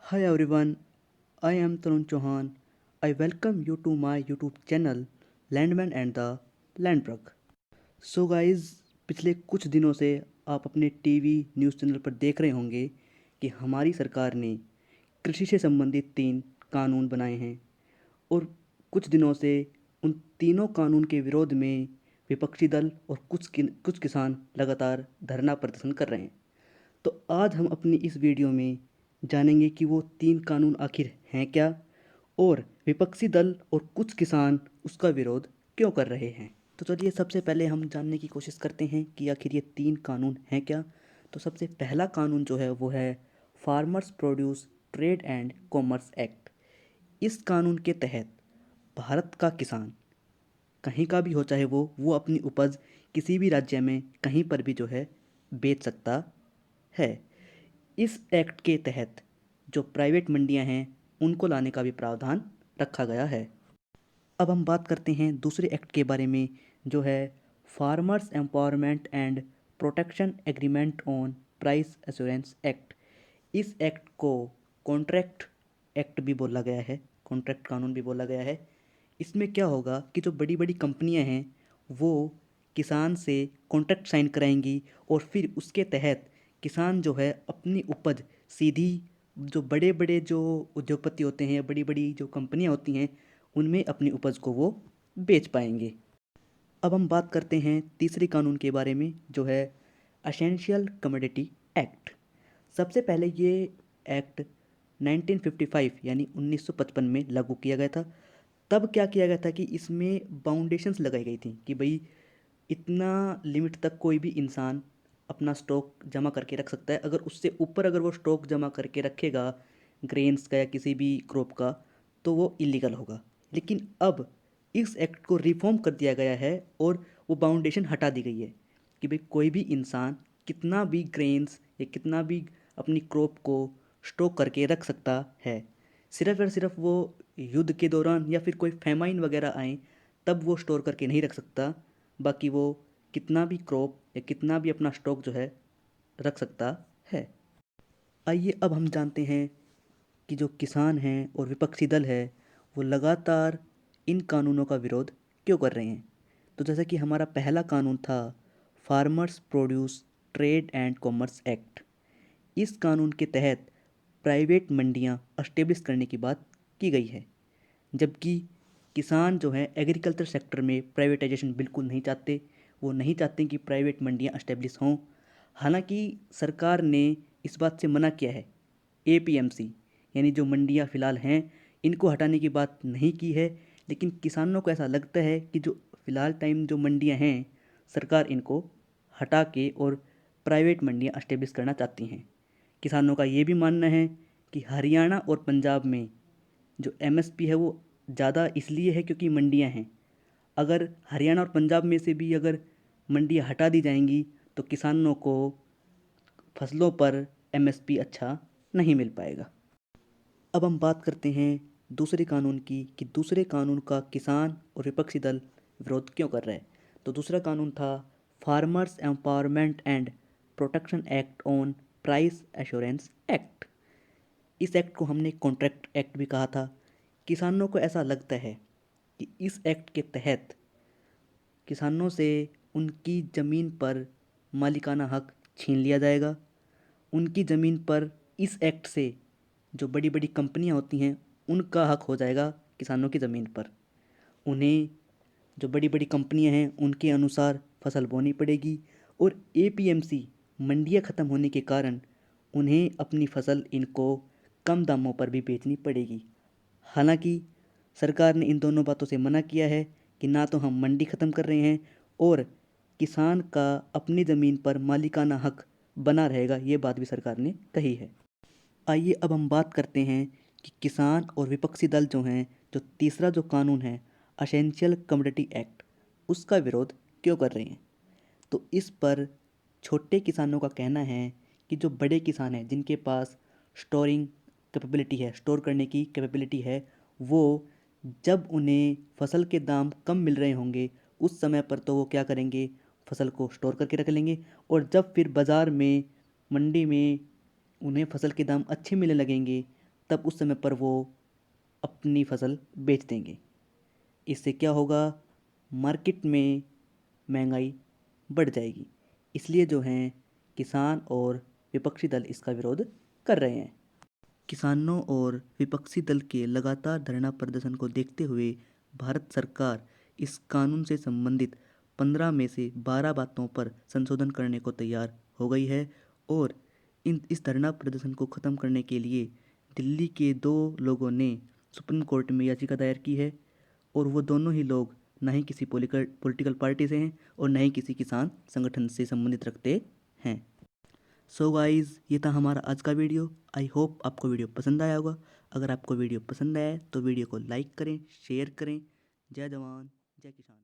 Hi everyone, I am Tarun Chauhan. I welcome you to my YouTube channel Landman and the Landbug. So guys, पिछले कुछ दिनों से आप अपने TV news channel पर देख रहे होंगे कि हमारी सरकार ने कृषि से संबंधित 3 कानून बनाए हैं और कुछ दिनों से उन तीनों कानून के विरोध में विपक्षी दल और कुछ किसान लगातार धरना प्रदर्शन कर रहे हैं। तो आज हम अपनी इस वीडियो में जानेंगे कि वो 3 कानून आखिर हैं क्या और विपक्षी दल और कुछ किसान उसका विरोध क्यों कर रहे हैं। तो चलिए सबसे पहले हम जानने की कोशिश करते हैं कि आखिर ये 3 कानून हैं क्या। तो सबसे पहला कानून जो है वो है farmers produce trade and commerce act. इस कानून के तहत भारत का किसान कहीं का भी हो, चाहे वो अपनी उपज किसी भी राज्य में कहीं पर भी जो है बेच सकता है। इस एक्ट के तहत जो प्राइवेट मंडियां हैं उनको लाने का भी प्रावधान रखा गया है। अब हम बात करते हैं दूसरे एक्ट के बारे में, जो है farmers empowerment and protection agreement on price assurance act. इस एक्ट को कॉन्ट्रैक्ट एक्ट भी बोला गया है, कॉन्ट्रैक्ट कानून भी बोला गया है। इसमें क्या होगा कि जो बड़ी बड़ी कंपनियां हैं वो किसान से कॉन्ट्रैक्ट साइन कराएंगी और फिर उसके तहत किसान जो है अपनी उपज सीधी जो बड़े बड़े जो उद्योगपति होते हैं, बड़ी बड़ी जो कंपनियां होती हैं, उनमें अपनी उपज को वो बेच पाएंगे। अब हम बात करते हैं तीसरे कानून के बारे में, जो है असेंशियल कमोडिटी एक्ट। सबसे पहले ये एक्ट 1955 यानी 1955 में लागू किया गया था। तब क्या किया गया था कि इसमें बाउंडेशंस लगाई गई थी कि भाई इतना लिमिट तक कोई भी इंसान अपना स्टॉक जमा करके रख सकता है। अगर उससे ऊपर अगर वो स्टॉक जमा करके रखेगा ग्रेन्स का या किसी भी क्रॉप का, तो वो इलीगल होगा। लेकिन अब इस एक्ट को रिफॉर्म कर दिया गया है और वो बाउंडेशन हटा दी गई है कि भाई कोई भी इंसान कितना भी ग्रेन्स या कितना भी अपनी क्रॉप को स्टॉक करके रख सकता है। सिर्फ और सिर्फ वो युद्ध के दौरान या फिर कोई फैमाइन वगैरह आए तब वो स्टोर करके नहीं रख सकता। बाकी वो कितना भी क्रॉप या कितना भी अपना स्टॉक जो है रख सकता है। आइए अब हम जानते हैं कि जो किसान हैं और विपक्षी दल है वो लगातार इन कानूनों का विरोध क्यों कर रहे हैं। तो जैसा कि हमारा पहला कानून था farmers produce trade and commerce act. इस कानून के तहत प्राइवेट मंडियां एस्टेब्लिश करने की बात की गई है, जबकि किसान जो हैं एग्रीकल्चर सेक्टर में प्राइवेटाइजेशन बिल्कुल नहीं चाहते। वो नहीं चाहते कि प्राइवेट मंडियां एस्टेब्लिश हों। हालांकि सरकार ने इस बात से मना किया है, एपीएमसी यानी जो मंडियां फ़िलहाल हैं इनको हटाने की बात नहीं की है। लेकिन किसानों को ऐसा लगता है कि जो फ़िलहाल टाइम जो मंडियां हैं सरकार इनको हटा के और प्राइवेट मंडियां एस्टेब्लिश करना चाहती हैं। किसानों का ये भी मानना है कि हरियाणा और पंजाब में जो एमएसपी है वो ज़्यादा इसलिए है क्योंकि मंडियां हैं। अगर हरियाणा और पंजाब में से भी अगर मंडियां हटा दी जाएंगी तो किसानों को फसलों पर एमएसपी अच्छा नहीं मिल पाएगा। अब हम बात करते हैं दूसरे कानून की कि दूसरे कानून का किसान और विपक्षी दल विरोध क्यों कर रहे हैं। तो दूसरा कानून था farmers empowerment and protection act on price assurance act. इस एक्ट को हमने कॉन्ट्रैक्ट एक्ट भी कहा था। किसानों को ऐसा लगता है कि इस एक्ट के तहत किसानों से उनकी ज़मीन पर मालिकाना हक छीन लिया जाएगा। उनकी ज़मीन पर इस एक्ट से जो बड़ी बड़ी कंपनियां होती हैं उनका हक हो जाएगा किसानों की ज़मीन पर। उन्हें जो बड़ी बड़ी कंपनियां हैं उनके अनुसार फसल बोनी पड़ेगी और एपीएमसी मंडियां ख़त्म होने के कारण उन्हें अपनी फसल इनको कम दामों पर भी बेचनी पड़ेगी। हालांकि सरकार ने इन दोनों बातों से मना किया है कि ना तो हम मंडी ख़त्म कर रहे हैं और किसान का अपनी ज़मीन पर मालिकाना हक बना रहेगा, ये बात भी सरकार ने कही है। आइए अब हम बात करते हैं कि किसान और विपक्षी दल जो हैं, जो तीसरा जो कानून है असेंशियल कमोडिटी एक्ट, उसका विरोध क्यों कर रहे हैं। तो इस पर छोटे किसानों का कहना है कि जो बड़े किसान हैं जिनके पास स्टोरिंग कैपेबिलिटी है, स्टोर करने की कैपेबिलिटी है, वो जब उन्हें फसल के दाम कम मिल रहे होंगे उस समय पर तो वो क्या करेंगे, फसल को स्टोर करके रख लेंगे। और जब फिर बाज़ार में मंडी में उन्हें फसल के दाम अच्छे मिलने लगेंगे तब उस समय पर वो अपनी फसल बेच देंगे। इससे क्या होगा, मार्केट में महंगाई बढ़ जाएगी। इसलिए जो हैं किसान और विपक्षी दल इसका विरोध कर रहे हैं। किसानों और विपक्षी दल के लगातार धरना प्रदर्शन को देखते हुए भारत सरकार इस कानून से संबंधित 15 में से 12 बातों पर संशोधन करने को तैयार हो गई है और इस धरना प्रदर्शन को ख़त्म करने के लिए दिल्ली के 2 लोगों ने सुप्रीम कोर्ट में याचिका दायर की है और वो दोनों ही लोग ना ही किसी पॉलिटिकल पार्टी से हैं और ना ही किसी किसान संगठन से संबंधित रखते हैं। सो गाइज़, ये था हमारा आज का वीडियो। आई होप आपको वीडियो पसंद आया होगा। अगर आपको वीडियो पसंद आया है तो वीडियो को लाइक करें, शेयर करें। जय जवान जय किसान।